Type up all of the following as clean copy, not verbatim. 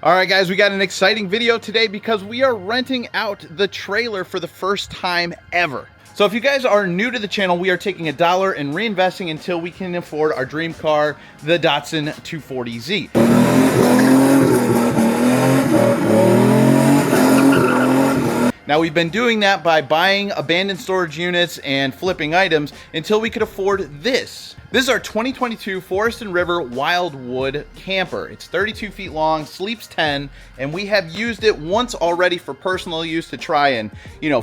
All right, guys, we got an exciting video today because we are renting out the trailer for the first time ever. So if you guys are new to the channel, we are taking $1 and reinvesting until we can afford our dream car, the Datsun 240Z. Now, we've been doing that by buying abandoned storage units and flipping items until we could afford this. This is our 2022 Forest and River Wildwood camper. It's 32 feet long, sleeps 10, and we have used it once already for personal use to try and,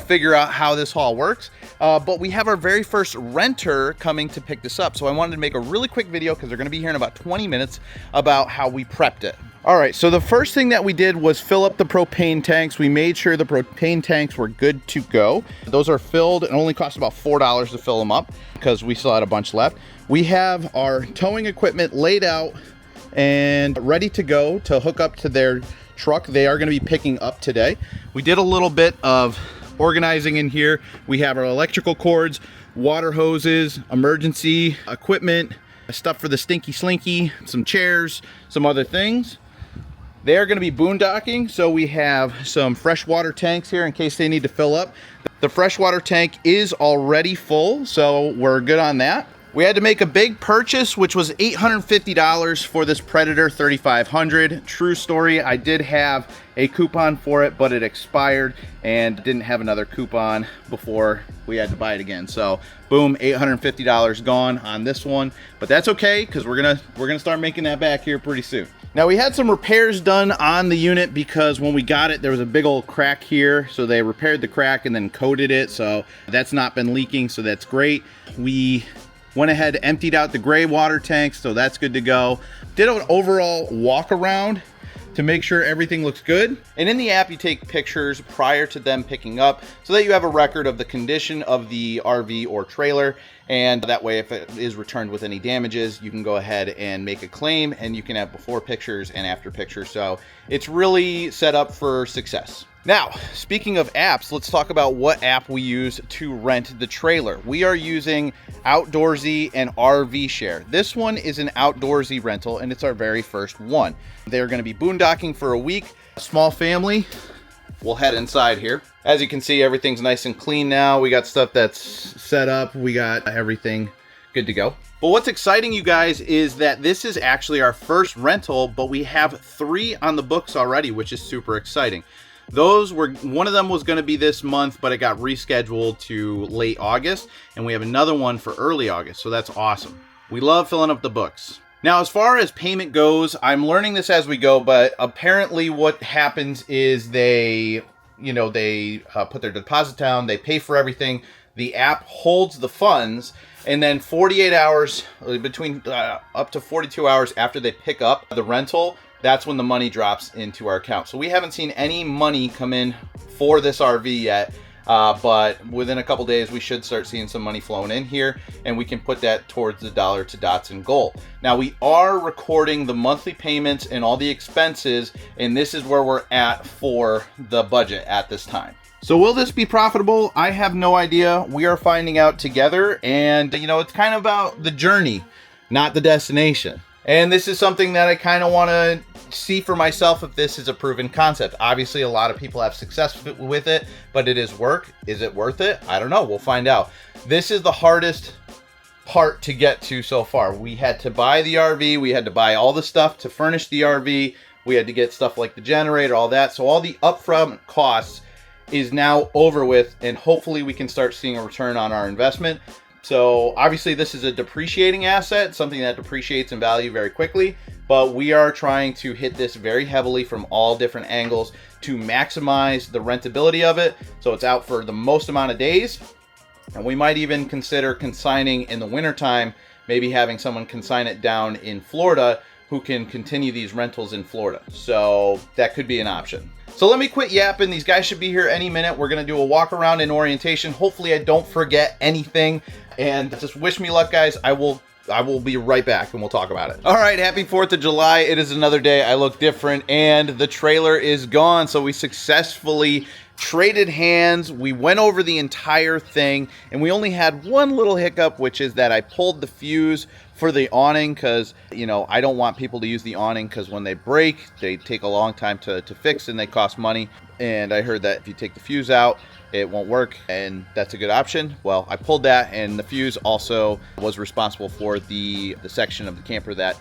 figure out how this all works. But we have our very first renter coming to pick this up. So I wanted to make a really quick video because they're gonna be here in about 20 minutes about how we prepped it. All right, so the first thing that we did was fill up the propane tanks. We made sure the propane tanks were good to go. Those are filled. It only cost about $4 to fill them up because we still had a bunch left. We have our towing equipment laid out and ready to go to hook up to their truck. They are gonna be picking up today. We did a little bit of organizing in here. We have our electrical cords, water hoses, emergency equipment, stuff for the stinky slinky, some chairs, some other things. They're going to be boondocking, so we have some freshwater tanks here in case they need to fill up. The freshwater tank is already full, so we're good on that. We had to make a big purchase, which was $850 for this Predator 3500. True story, I did have a coupon for it, but it expired and didn't have another coupon before we had to buy it again. So boom, $850 gone on this one, but that's okay because we're gonna start making that back here pretty soon. Now, we had some repairs done on the unit because when we got it, there was a big old crack here. So they repaired the crack and then coated it. So that's not been leaking, so that's great. We went ahead, emptied out the gray water tanks, so that's good to go. Did an overall walk around to make sure everything looks good. And in the app, you take pictures prior to them picking up so that you have a record of the condition of the RV or trailer. And that way, if it is returned with any damages, you can go ahead and make a claim and you can have before pictures and after pictures. So it's really set up for success. Now, speaking of apps, let's talk about what app we use to rent the trailer. We are using Outdoorsy and RVshare. This one is an outdoorsy rental and it's our very first one. They're going to be boondocking for a week. A small family. We'll head inside here. As you can see, everything's nice and clean now. We got stuff that's set up. We got everything good to go. But what's exciting, you guys, is that this is actually our first rental, but we have 3 on the books already, which is super exciting. One of them was going to be this month, but it got rescheduled to late August, and we have another one for early August, so that's awesome. We love filling up the books. Now, as far as payment goes, I'm learning this as we go, but apparently what happens is they put their deposit down, they pay for everything, the app holds the funds, and then 48 hours, between up to 42 hours after they pick up the rental, that's when the money drops into our account. So we haven't seen any money come in for this RV yet, but within a couple days, we should start seeing some money flowing in here, and we can put that towards the $1 to Datsun goal. Now, we are recording the monthly payments and all the expenses, and this is where we're at for the budget at this time. So will this be profitable? I have no idea. We are finding out together, and it's kind of about the journey, not the destination. And this is something that I kind of want to see for myself if this is a proven concept. Obviously, a lot of people have success with it, but it is work. Is it worth it? I don't know. We'll find out. This is the hardest part to get to so far. We had to buy the RV. We had to buy all the stuff to furnish the RV. We had to get stuff like the generator, all that. So all the upfront costs is now over with, and hopefully we can start seeing a return on our investment. So obviously this is a depreciating asset, something that depreciates in value very quickly, but we are trying to hit this very heavily from all different angles to maximize the rentability of it. So it's out for the most amount of days, and we might even consider consigning in the wintertime, maybe having someone consign it down in Florida who can continue these rentals in Florida. So that could be an option. So let me quit yapping. These guys should be here any minute. We're gonna do a walk around and orientation. Hopefully I don't forget anything, and just wish me luck, guys. I will be right back and we'll talk about it. All right, happy 4th of July. It is another day. I look different and the trailer is gone. So we successfully traded hands. We went over the entire thing, and we only had one little hiccup, which is that I pulled the fuse for the awning because, you know, I don't want people to use the awning because when they break, they take a long time to fix and they cost money. And I heard that if you take the fuse out, it won't work, and that's a good option. Well, I pulled that, and the fuse also was responsible for the section of the camper that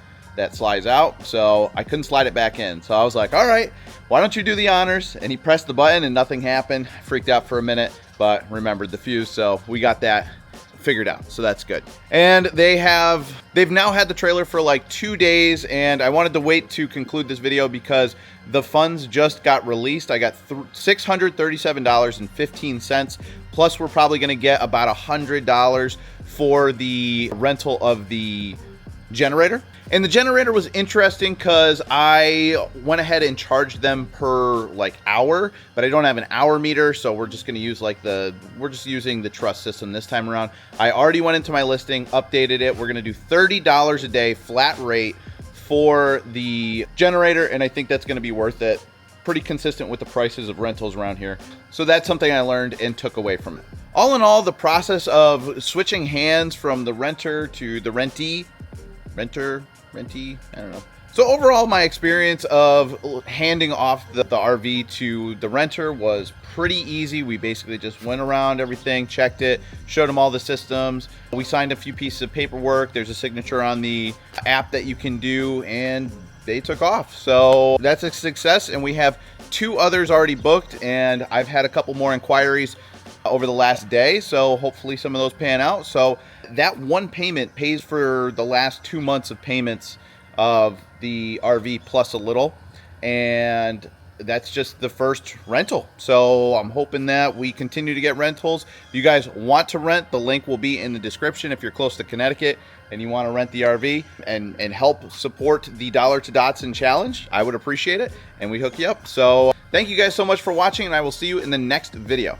slides out, so I couldn't slide it back in. So I was like, all right, why don't you do the honors? And he pressed the button and nothing happened. Freaked out for a minute, but remembered the fuse, so we got that figured out, so that's good. And they've now had the trailer for like 2 days, and I wanted to wait to conclude this video because the funds just got released. I got $637.15, plus we're probably going to get about $100 for the rental of the generator. And the generator was interesting because I went ahead and charged them per like hour, but I don't have an hour meter, so we're just going to use like we're just using the trust system this time around. I already went into my listing, updated it. We're going to do $30 a day flat rate for the generator, and I think that's going to be worth it. Pretty consistent with the prices of rentals around here. So that's something I learned and took away from it. All in all, the process of switching hands from the renter to the rentee, I don't know. So overall, my experience of handing off the RV to the renter was pretty easy. We basically just went around everything, checked it, showed them all the systems. We signed a few pieces of paperwork. There's a signature on the app that you can do, and they took off. So that's a success, and we have 2 others already booked, and I've had a couple more inquiries over the last day, so hopefully some of those pan out. So that one payment pays for the last 2 months of payments of the RV plus a little, and that's just the first rental. So I'm hoping that we continue to get rentals. If you guys want to rent, the link will be in the description if you're close to Connecticut and you want to rent the RV and help support the Dollar to Datsun challenge. I would appreciate it, and we hook you up. So thank you guys so much for watching, and I will see you in the next video.